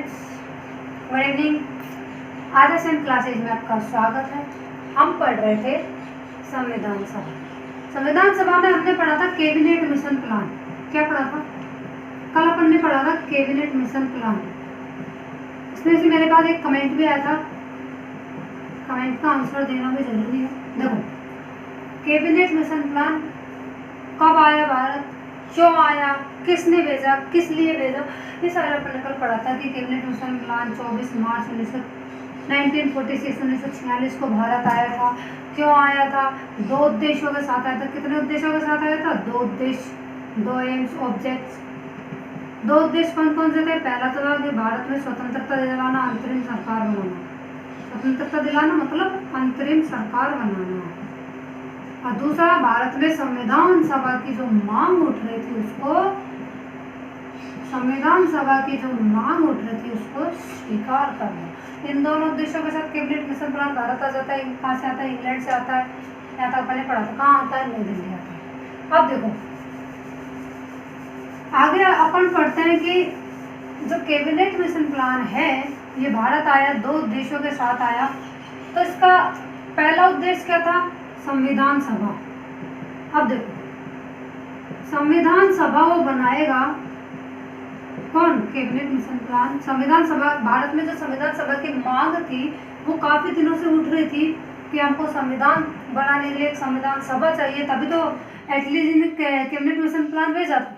Friends, good evening. RSM classes में आपका स्वागत है। हम पढ़ रहे थे संविधान सभा। संविधान सभा में हमने पढ़ा था कैबिनेट मिशन प्लान। क्या पढ़ा था? कल अपन ने पढ़ा था कैबिनेट मिशन प्लान। इसमें से मेरे पास एक कमेंट भी आया था, कमेंट का आंसर देना भी जरूरी है। देखो, कैबिनेट मिशन प्लान कब आया भारत, क्यों आया, किसने भेजा, किस लिए भेजा, ये सारा अपन ने कल पढ़ा था कि कैबिनेट मिशन प्लान 24 मार्च 1946 को भारत आया था। क्यों आया था? दो उद्देश्यों के साथ आया था। कितने उद्देश्यों के साथ आया था? दो उद्देश्य, दो एम्स, ऑब्जेक्ट्स। दो उद्देश्य कौन कौन से थे? पहला तो था कि भारत में स्वतंत्रता दिलाना, अंतरिम सरकार बनाना। स्वतंत्रता दिलाना मतलब अंतरिम सरकार बनाना। और दूसरा, भारत में संविधान सभा की जो मांग उठ रही थी उसको स्वीकार करना। इन दोनों उद्देश्यों के साथ कैबिनेट मिशन प्लान भारत आ जाता है। कहाँ से आता है? इंग्लैंड से आता है। यहाँ तक पहले पढ़ा था। कहाँ आता है? नई दिल्ली आता है। अब देखो, आगे अपन पढ़ते हैं कि जो कैबिनेट मिशन प्लान है ये भारत आया, दो उद्देश्यों के साथ आया। तो इसका पहला उद्देश्य क्या था? संविधान सभा। अब देखो, संविधान सभा वो बनाएगा कौन? Cabinet mission plan. संविधान सभा, भारत में जो संविधान सभा की मांग थी वो काफी दिनों से उठ रही थी कि हमको संविधान बनाने के लिए एक संविधान सभा चाहिए। तभी तो एटलीस्ट कैबिनेट मिशन प्लान भेजा था,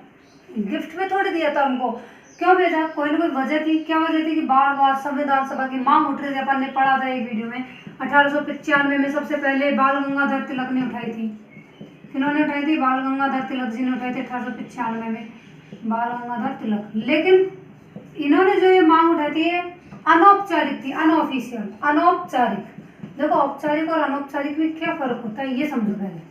गिफ्ट में थोड़ी दिया था हमको। क्यों भेजा? कोई ना कोई वजह थी। क्या वजह थी? कि बार बार संविधान सभा की मांग उठ रही थी। अपन ने पढ़ा था एक वीडियो में। 1895 में सबसे पहले बाल गंगाधर तिलक ने उठाई थी। किन्होंने उठाई थी? बाल गंगाधर तिलक जी ने उठाई थी 1895 में, बाल गंगाधर तिलक। लेकिन इन्होंने जो ये मांग उठाई थी ये अनौपचारिक थी, अनऑफिशियल, अनौपचारिक। देखो, औपचारिक और अनौपचारिक में क्या फर्क होता है ये समझो पहले।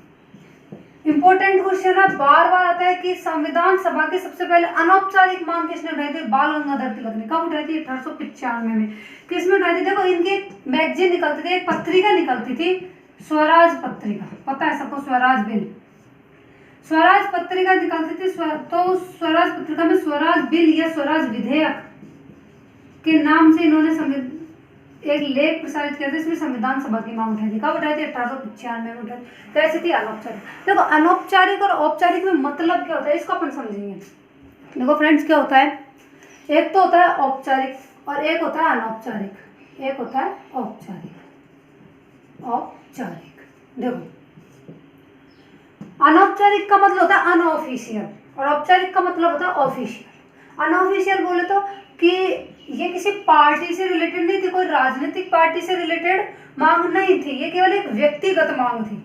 इंपॉर्टेंट क्वेश्चन है, बार बार आता है कि संविधान सभा की सबसे पहले अनौपचारिक मांग किसने उठाई थी? बाल गंगाधर तिलक ने। कब उठाई थी? 1895 में। किसमें उठाई थी? देखो, इनकी मैगजीन निकलती थी, एक पत्रिका निकलती थी, स्वराज पत्रिका। पता है सबको? स्वराज बिल, स्वराज पत्रिका निकलती थी। तो स्वराज पत्रिका में स्वराज बिल या स्वराज विधेयक के नाम से इन्होंने एक लेख प्रसारित किया था। इसमें संविधान सभा की मांग उठाई थी। कब उठाई थी? 1895 में उठाई। कैसी थी? अनौपचारिक। देखो, अनौपचारिक और औपचारिक में मतलब क्या होता है इसको अपन समझेंगे। देखो फ्रेंड्स, क्या होता है? एक तो होता है औपचारिक और एक होता है अनौपचारिक। एक होता है औपचारिक, औपचारिक। देखो, अनौपचारिक का मतलब होता है अनऑफिशियल और औपचारिक का मतलब होता है ऑफिशियल। अनऑफिशियल बोले तो कि ये किसी पार्टी से रिलेटेड नहीं थी, कोई राजनीतिक पार्टी से रिलेटेड मांग नहीं थी, ये केवल एक व्यक्तिगत मांग थी।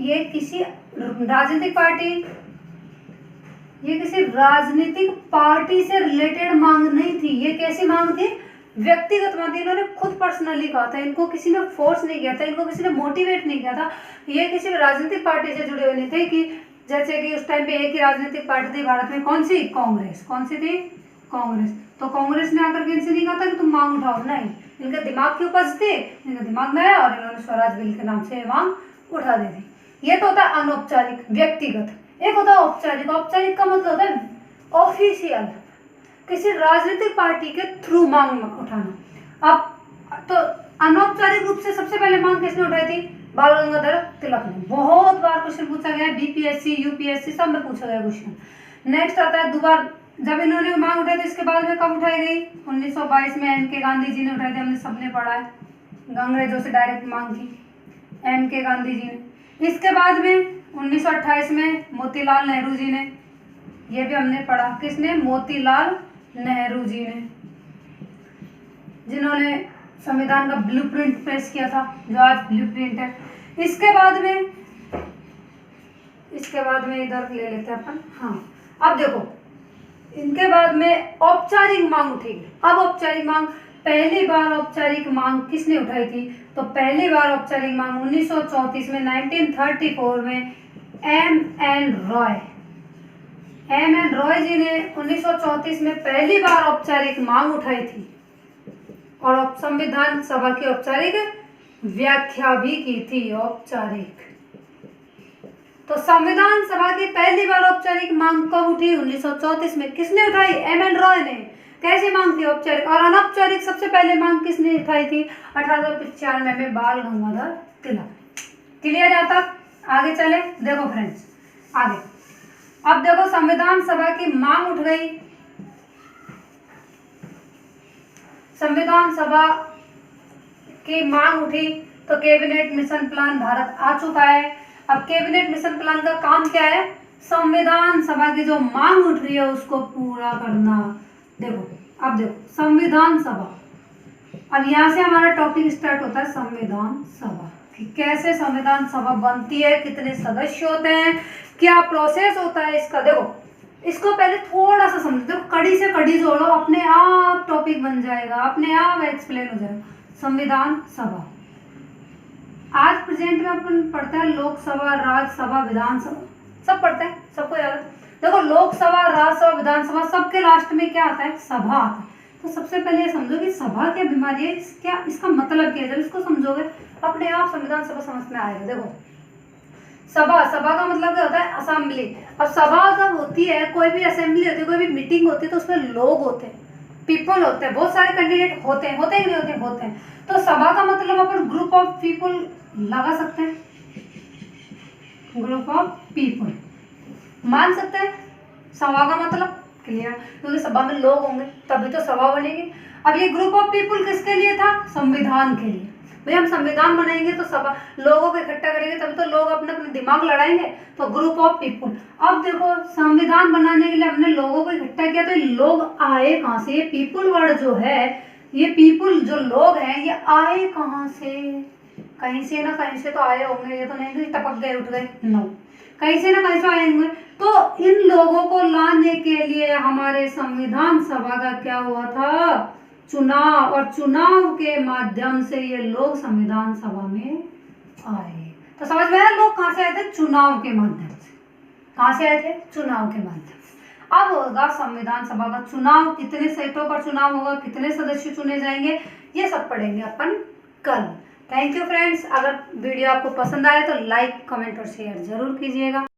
ये किसी राजनीतिक पार्टी से रिलेटेड मांग नहीं थी। ये कैसी मांग थी? व्यक्तिगत मांग थी। इन्होंने खुद पर्सनली कहा था, इनको किसी ने फोर्स नहीं किया था, इनको किसी ने मोटिवेट नहीं किया था। ये किसी राजनीतिक पार्टी से जुड़े हुए नहीं थे। कि जैसे कि उस टाइम पे एक ही राजनीतिक पार्टी थी भारत में, कौन सी? कांग्रेस। कौन सी थी? कांग्रेस। तो कांग्रेस ने आकर के इनसे नहीं कहा था कि तुम मांग उठाओ, नहीं। इनके दिमाग की उपज थी, इनके दिमाग में आया और इन्होंने स्वराज बिल के नाम से मांग उठा दी थी। ये तो होता है अनौपचारिक, व्यक्तिगत। एक होता है औपचारिक। औपचारिक का मतलब होता है ऑफिशियल, किसी राजनीतिक पार्टी के थ्रू मांग उठाना। अब तो अनौपचारिक रूप से सबसे पहले मांग किसने उठाई थी? बाल गंगाधर तिलक ने। बहुत बार क्वेश्चन पूछा गया है, बीपीएससी, यूपीएससी सब में पूछा गया क्वेश्चन। नेक्स्ट आता है दोबारा, जब इन्होंने मांग उठाई थी इसके बाद में कब उठाई गई? 1922 में एम के गांधी जी ने उठाई थी। हमने सबने पढ़ा है, अंग्रेजों से डायरेक्ट मांग थी एम के गांधी जी ने। इसके बाद में 1928 में मोतीलाल नेहरू जी ने, ये भी हमने पढ़ा। किसने? मोतीलाल नेहरू जी ने, जिन्होंने संविधान का ब्लूप्रिंट पेश किया था, जो आज ब्लूप्रिंट है। इसके बाद में इधर ले लेते हैं अपन। हाँ, अब देखो, इनके बाद में औपचारिक मांग उठेगी। अब औपचारिक मांग, पहली बार औपचारिक मांग किसने उठाई थी? तो पहली बार औपचारिक मांग 1934 में, 1934 में एम एन रॉय जी ने 1934 में पहली बार औपचारिक मांग उठाई थी और संविधान सभा की औपचारिक व्याख्या भी की थी। औपचारिक। तो संविधान सभा की पहली बार औपचारिक मांग कब उठी? 1934 में। किसने उठाई? एम एन रॉय ने। कैसी मांग थी? औपचारिक। और अनौपचारिक सबसे पहले मांग किसने उठाई थी? 1895 में बाल गंगाधर तिलक। क्लियर है? तक आगे चले। देखो फ्रेंड्स आगे, अब देखो संविधान सभा की मांग उठ गई, संविधान सभा की मांग उठी तो कैबिनेट मिशन प्लान भारत आ चुका है। अब कैबिनेट मिशन प्लान का काम क्या है? संविधान सभा की जो मांग उठ रही है उसको पूरा करना। देखो अब देखो संविधान सभा, अब यहाँ से हमारा टॉपिक स्टार्ट होता है संविधान सभा कि कैसे संविधान सभा बनती है, कितने सदस्य होते हैं, क्या प्रोसेस होता है इसका। देखो इसको पहले थोड़ा सा समझो, देखो कड़ी से कड़ी जोड़ो, अपने आप टॉपिक बन जाएगा, अपने आप एक्सप्लेन हो जाएगा। संविधान सभा आज प्रेजेंट में अपन पढ़ते हैं लोकसभा, राज्यसभा, विधानसभा, सब पढ़ते हैं, सबको याद है। देखो लोकसभा, राज्यसभा, विधानसभा, सबके लास्ट में क्या आता है? सभा आता है। तो सबसे पहले ये समझो कि सभा क्या बीमारी है, क्या इसका मतलब क्या है। जब इसको समझोगे अपने आप संविधान सभा समझ में आएगा। देखो सभा, सभा का मतलब क्या होता है? असेंबली। अब सभा जब होती है, कोई भी असेंबली होती है, कोई भी मीटिंग होती है, तो उसमें लोग होते हैं, पीपल होते हैं, बहुत सारे कैंडिडेट होते हैं, होते ही नहीं होते, होते हैं। तो सभा का मतलब अपन ग्रुप ऑफ पीपल लगा सकते हैं, ग्रुप ऑफ पीपल मान सकते हैं। सभा का मतलब क्लियर, क्योंकि सभा में लोग होंगे तभी तो सभा बनेगी। अब ये ग्रुप ऑफ पीपल किसके लिए था? संविधान के लिए। भाई हम संविधान बनाएंगे तो सभा लोगों को इकट्ठा करेंगे, तभी तो लोग अपने अपने दिमाग लड़ाएंगे, तो ग्रुप ऑफ पीपल। अब देखो संविधान बनाने के लिए हमने लोगों को इकट्ठा किया, तो ये लोग आए कहाँ से? ये पीपल वर्ड जो है, ये पीपल जो लोग हैं ये आए कहाँ से? कहीं से ना कहीं से तो आए होंगे, ये तो नहीं कि टपक गए उठ गए, नो, कहीं से ना कहीं से आए होंगे। तो इन लोगों को लाने के लिए हमारे संविधान सभा का क्या हुआ था? चुनाव, और चुनाव के माध्यम से ये लोग संविधान सभा में आए। तो समझ में आया लोग कहाँ से आए थे? चुनाव के माध्यम से। कहाँ से आए थे? चुनाव के माध्यम से। अब होगा संविधान सभा का चुनाव, कितने सीटों पर चुनाव होगा, कितने सदस्य चुने जाएंगे, ये सब पढ़ेंगे अपन कल। Thank you friends. अगर वीडियो आपको पसंद आए तो लाइक, कमेंट और शेयर जरूर कीजिएगा।